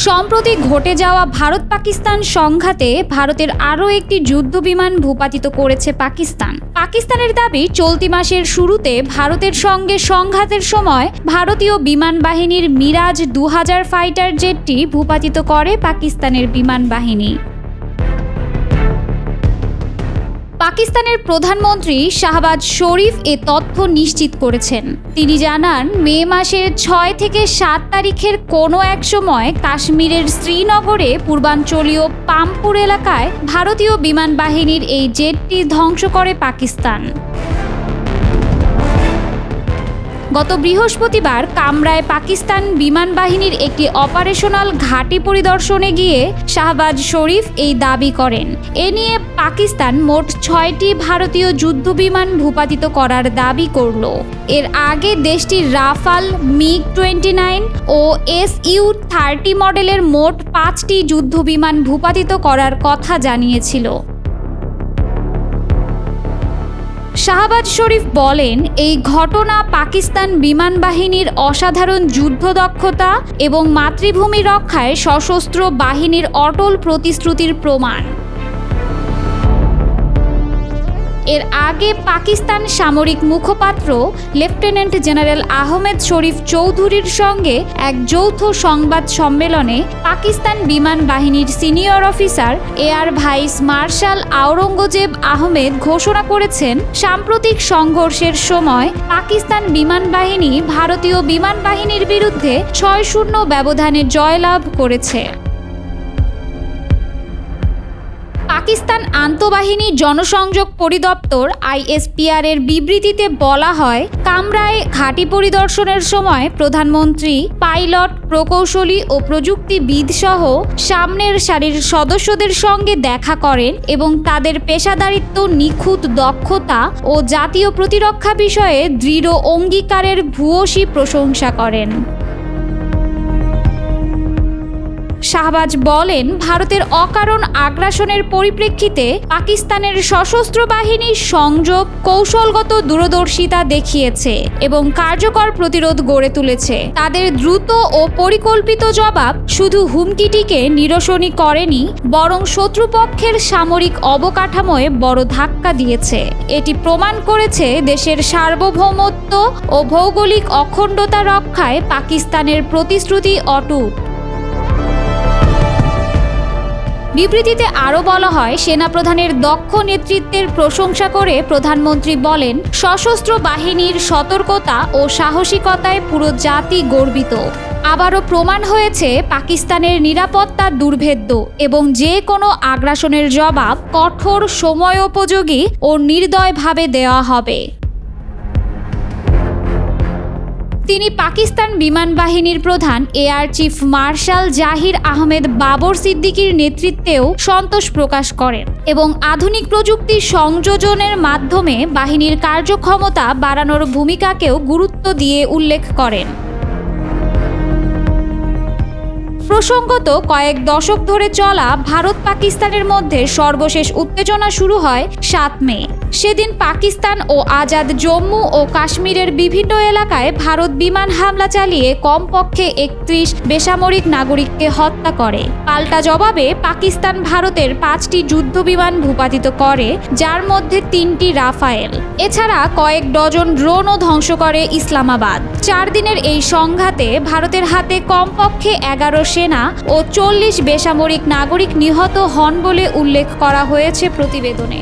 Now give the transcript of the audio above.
সম্প্রতি ঘটে যাওয়া ভারত পাকিস্তান সংঘাতে ভারতের আরও একটি যুদ্ধবিমান ভূপাতিত করেছে পাকিস্তান। পাকিস্তানের দাবি, চলতি মাসের শুরুতে ভারতের সঙ্গে সংঘাতের সময় ভারতীয় বিমান বাহিনীর মিরাজ 2000 ফাইটার জেটটি ভূপাতিত করে পাকিস্তানের বিমান বাহিনী। পাকিস্তানের প্রধানমন্ত্রী শাহবাজ শরীফ এ তথ্য নিশ্চিত করেছেন। তিনি জানান, মে মাসের 6 থেকে 7 তারিখের কোনো এক সময় কাশ্মীরের শ্রীনগরে পূর্বাঞ্চলীয় পামপুর এলাকায় ভারতীয় বিমান বাহিনীর এই জেটটি ধ্বংস করে পাকিস্তান। গত বৃহস্পতিবার কামরায় পাকিস্তান বিমান বাহিনীর একটি অপারেশনাল ঘাঁটি পরিদর্শনে গিয়ে শাহবাজ শরীফ এই দাবি করেন। এ নিয়ে পাকিস্তান মোট 6টি ভারতীয় যুদ্ধবিমান ভূপাতিত করার দাবি করল। এর আগে দেশটির রাফাল, MiG-29 ও Su-30 মডেলের মোট 5টি যুদ্ধবিমান ভূপাতিত করার কথা জানিয়েছিল। শাহবাজ শরীফ বলেন, এই ঘটনা পাকিস্তান বিমান বাহিনীর অসাধারণ যুদ্ধ দক্ষতা এবং মাতৃভূমি রক্ষায় সশস্ত্র বাহিনীর অটল প্রতিশ্রুতির প্রমাণ। এর আগে পাকিস্তান সামরিক মুখপাত্র লেফটেন্যান্ট জেনারেল আহমেদ শরীফ চৌধুরীর সঙ্গে এক যৌথ সংবাদ সম্মেলনে পাকিস্তান বিমান বাহিনীর senior officer air vice marshal Aurangzeb Ahmed ঘোষণা করেছেন, সাম্প্রতিক সংঘর্ষের সময় পাকিস্তান বিমান বাহিনী ভারতীয় বিমান বাহিনীর বিরুদ্ধে 6-0 ব্যবধানে জয়লাভ করেছে। পাকিস্তান আন্তঃবাহিনী জনসংযোগ পরিদপ্তর ISPR এর বিবৃতিতে বলা হয়, কামরায় ঘাঁটি পরিদর্শনের সময় প্রধানমন্ত্রী পাইলট, প্রকৌশলী ও প্রযুক্তিবিদ সহ সামনের সারির সদস্যদের সঙ্গে দেখা করেন এবং তাদের পেশাদারিত্ব, নিখুঁত দক্ষতা ও জাতীয় প্রতিরক্ষা বিষয়ে দৃঢ় অঙ্গীকারের ভূয়সী প্রশংসা করেন। শাহবাজ বলেন, ভারতের অকারণ আগ্রাসনের পরিপ্রেক্ষিতে পাকিস্তানের সশস্ত্র বাহিনী সংযোগ, কৌশলগত দূরদর্শিতা দেখিয়েছে এবং কার্যকর প্রতিরোধ গড়ে তুলেছে। তাদের দ্রুত ও পরিকল্পিত জবাব শুধু হুমকিটিকে নিরসনই করেনি, বরং শত্রুপক্ষের সামরিক অবকাঠামোয় বড় ধাক্কা দিয়েছে। এটি প্রমাণ করেছে দেশের সার্বভৌমত্ব ও ভৌগোলিক অখণ্ডতা রক্ষায় পাকিস্তানের প্রতিশ্রুতি অটুট। বিবৃতিতে আরও বলা হয়, সেনাপ্রধানের দক্ষ নেতৃত্বের প্রশংসা করে প্রধানমন্ত্রী বলেন, সশস্ত্র বাহিনীর সতর্কতা ও সাহসিকতায় পুরো জাতি গর্বিত। আবারও প্রমাণ হয়েছে পাকিস্তানের নিরাপত্তা দুর্ভেদ্য এবং যে কোনো আগ্রাসনের জবাব কঠোর, সময়োপযোগী ও নির্দয়ভাবে দেওয়া হবে। তিনি পাকিস্তান বিমান বাহিনীর প্রধান এয়ার চিফ মার্শাল জাহির আহমেদ বাবর সিদ্দিকির নেতৃত্বেও সন্তোষ প্রকাশ করেন এবং আধুনিক প্রযুক্তি সংযোজনের মাধ্যমে বাহিনীর কার্যক্ষমতা বাড়ানোর ভূমিকাকেও গুরুত্ব দিয়ে উল্লেখ করেন। প্রসঙ্গত, কয়েক দশক ধরে চলা ভারত পাকিস্তানের মধ্যে সর্বশেষ উত্তেজনা শুরু হয় 7 মে। সেদিন পাকিস্তান ও আজাদ জম্মু ও কাশ্মীরের বিভিন্ন এলাকায় ভারত বিমান হামলা চালিয়ে কমপক্ষে 31 বেসামরিক নাগরিককে হত্যা করে। পাল্টা জবাবে পাকিস্তান ভারতের 5টি যুদ্ধবিমান ভূপাতিত করে, যার মধ্যে 3টি রাফায়েল। এছাড়া কয়েক ডজন ড্রোনও ধ্বংস করে ইসলামাবাদ। 4 দিনের এই সংঘাতে ভারতের হাতে কমপক্ষে 11 সেনা ও 40 বেসামরিক নাগরিক নিহত হন বলে উল্লেখ করা হয়েছে প্রতিবেদনে।